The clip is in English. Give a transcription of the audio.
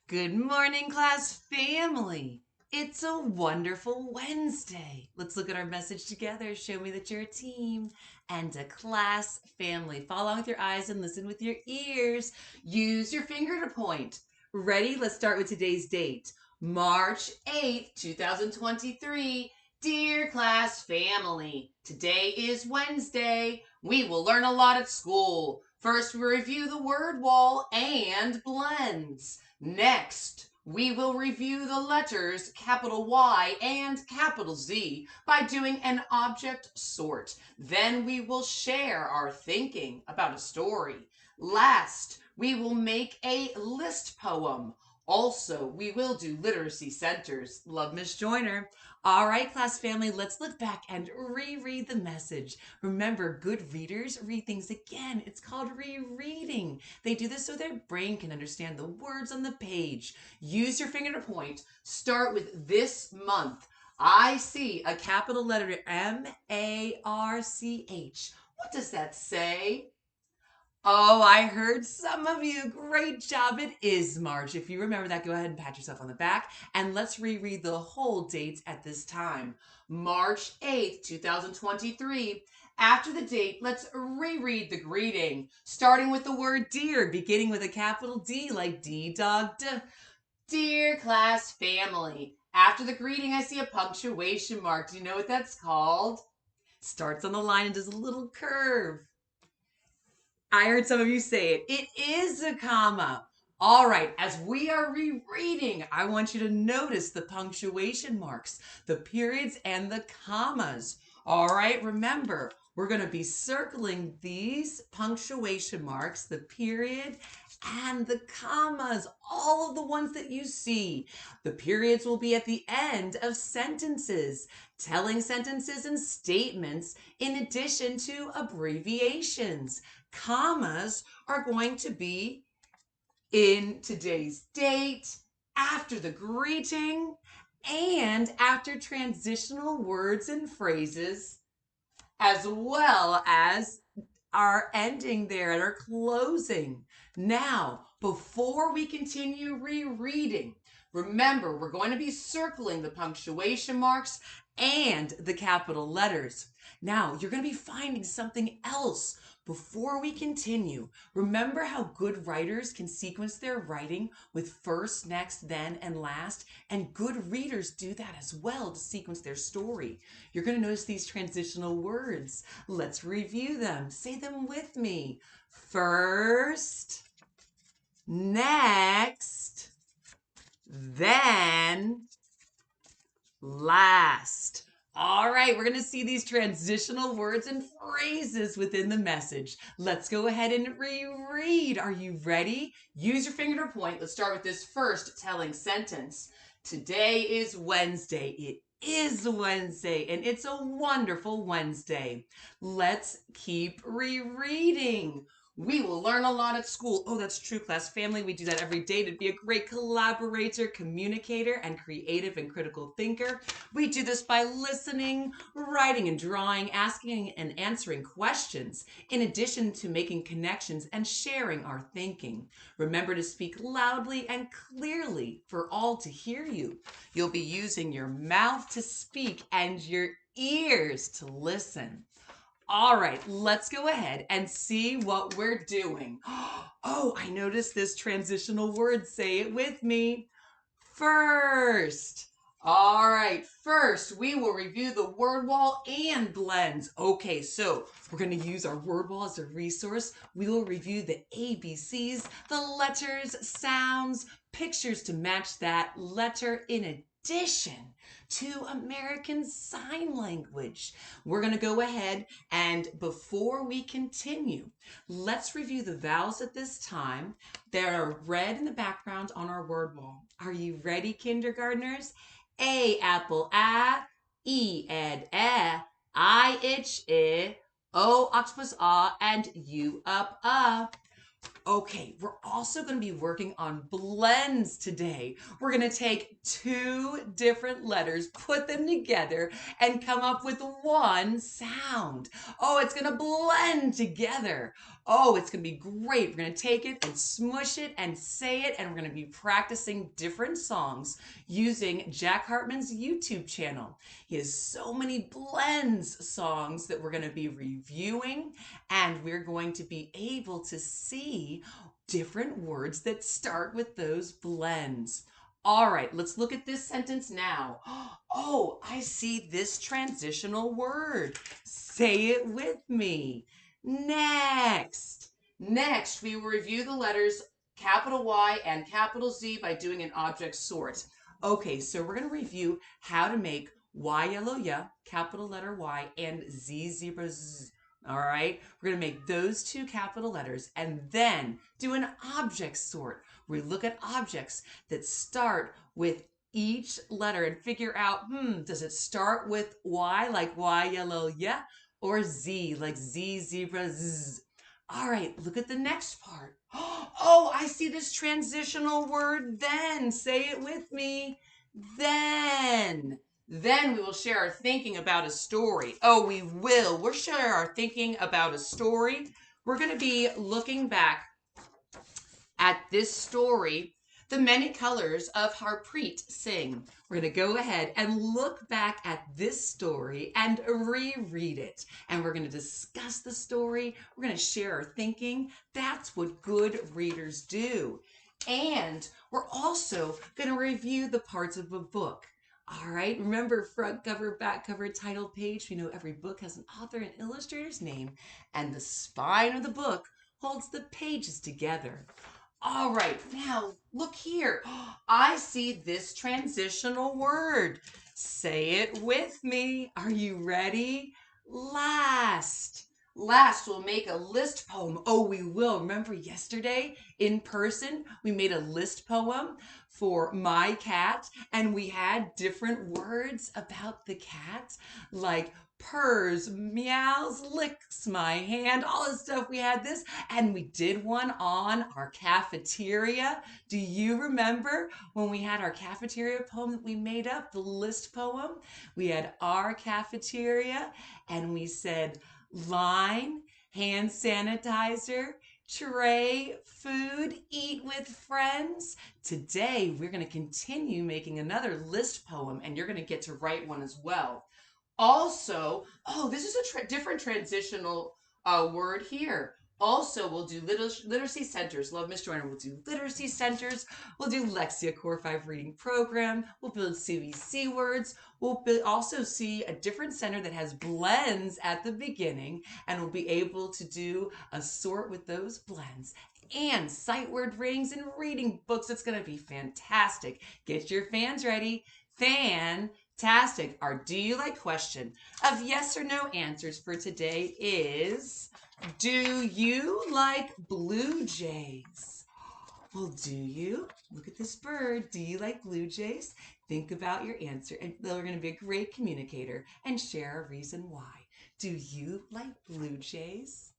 Good morning, class family. It's a wonderful Wednesday. Let's look at our message together. Show me that you're a team and a class family. Follow along with your eyes and listen with your ears. Use your finger to point. Ready? Let's start with today's date. March 8th, 2023. Dear class family, today is Wednesday. We will learn a lot at school. First, we review the word wall and blends. Next, we will review the letters capital Y and capital Z by doing an object sort. Then we will share our thinking about a story. Last, we will make a list poem. Also, we will do literacy centers. Love, Miss Joyner. All right, class family, let's look back and reread the message. Remember, good readers read things again. It's called rereading. They do this so their brain can understand the words on the page. Use your finger to point. Start with this month. I see a capital letter M-A-R-C-H. What does that say? Oh, I heard some of you. Great job. It is March. If you remember that, go ahead and pat yourself on the back. And let's reread the whole dates at this time. March 8th, 2023. After the date, let's reread the greeting, starting with the word dear, beginning with a capital D like D dog D. Dear class family. After the greeting, I see a punctuation mark. Do you know what that's called? Starts on the line and does a little curve. I heard some of you say it. It is a comma. All right, as we are rereading, I want you to notice the punctuation marks, the periods, and the commas. All right, remember, we're going to be circling these punctuation marks, the period and the commas, all of the ones that you see. The periods will be at the end of sentences, telling sentences and statements in addition to abbreviations. Commas are going to be in today's date, after the greeting, and after transitional words and phrases, as well as our ending there and our closing. Now, before we continue rereading, remember we're going to be circling the punctuation marks and the capital letters. Now, you're going to be finding something else before we continue. Remember how good writers can sequence their writing with first, next, then, and last? And good readers do that as well to sequence their story. You're going to notice these transitional words. Let's review them. Say them with me. First, next, then, last. All right, we're going to see these transitional words and phrases within the message. Let's go ahead and reread. Are you ready? Use your finger to point. Let's start with this first telling sentence. Today is Wednesday. It is Wednesday, and it's a wonderful Wednesday. Let's keep rereading. We will learn a lot at school. Oh, that's true, class family. We do that every day to be a great collaborator, communicator, and creative and critical thinker. We do this by listening, writing and drawing, asking and answering questions, in addition to making connections and sharing our thinking. Remember to speak loudly and clearly for all to hear you. You'll be using your mouth to speak and your ears to listen. All right, let's go ahead and see what we're doing. Oh, I noticed this transitional word. Say it with me. First. All right, first we will review the word wall and blends. Okay, so we're going to use our word wall as a resource. We will review the ABCs, the letters, sounds, pictures to match that letter in addition to American Sign Language. We're going to go ahead and before we continue, let's review the vowels at this time. They're red in the background on our word wall. Are you ready, kindergartners? A, apple, a. E, ed, e. I, itch, I. O, octopus, ah. And U, up, Okay, we're also going to be working on blends today. We're going to take two different letters, put them together, and come up with one sound. Oh, it's going to blend together. Oh, it's going to be great. We're going to take it and smush it and say it, and we're going to be practicing different songs using Jack Hartman's YouTube channel. He has so many blends songs that we're going to be reviewing, and we're going to be able to see different words that start with those blends. All right, let's look at this sentence now. Oh, I see this transitional word. Say it with me. Next. Next, we will review the letters capital Y and capital Z by doing an object sort. Okay, so we're going to review how to make Y yellow yeah, capital letter Y, and Z zebra Z. All right, we're going to make those two capital letters and then do an object sort. We look at objects that start with each letter and figure out, does it start with Y like Y yellow yeah, or Z like Z zebra Z? All right, look at the next part. Oh, I see this transitional word then. Say it with me. Then. Then we will share our thinking about a story. Oh, we will. We'll share our thinking about a story. We're going to be looking back at this story, The Many Colors of Harpreet Singh. We're going to go ahead and look back at this story and reread it. And we're going to discuss the story. We're going to share our thinking. That's what good readers do. And we're also going to review the parts of a book. All right, remember front cover, back cover, title page. We know every book has an author and illustrator's name, and the spine of the book holds the pages together. All right, now look here. I see this transitional word. Say it with me. Are you ready? Last. Last, we'll make a list poem. Oh, we will. Remember yesterday in person, we made a list poem for my cat, and we had different words about the cat, like purrs, meows, licks my hand, all this stuff. We had this, and we did one on our cafeteria. Do you remember when we had our cafeteria poem that we made up, the list poem? We had our cafeteria, and we said line, hand sanitizer, tray, food, eat with friends. Today, we're going to continue making another list poem, and you're going to get to write one as well. Also, oh, this is a different transitional word here. Also, we'll do literacy centers. Love Miss Joyner. We'll do literacy centers. We'll do Lexia Core 5 reading program. We'll build CVC words. We'll also see a different center that has blends at the beginning, and we'll be able to do a sort with those blends. And sight word rings and reading books. It's going to be fantastic. Get your fans ready. Fantastic. Our Do You Like question of yes or no answers for today is, do you like blue jays? Well, do you? Look at this bird. Do you like blue jays? Think about your answer, and they're going to be a great communicator and share a reason why. Do you like blue jays?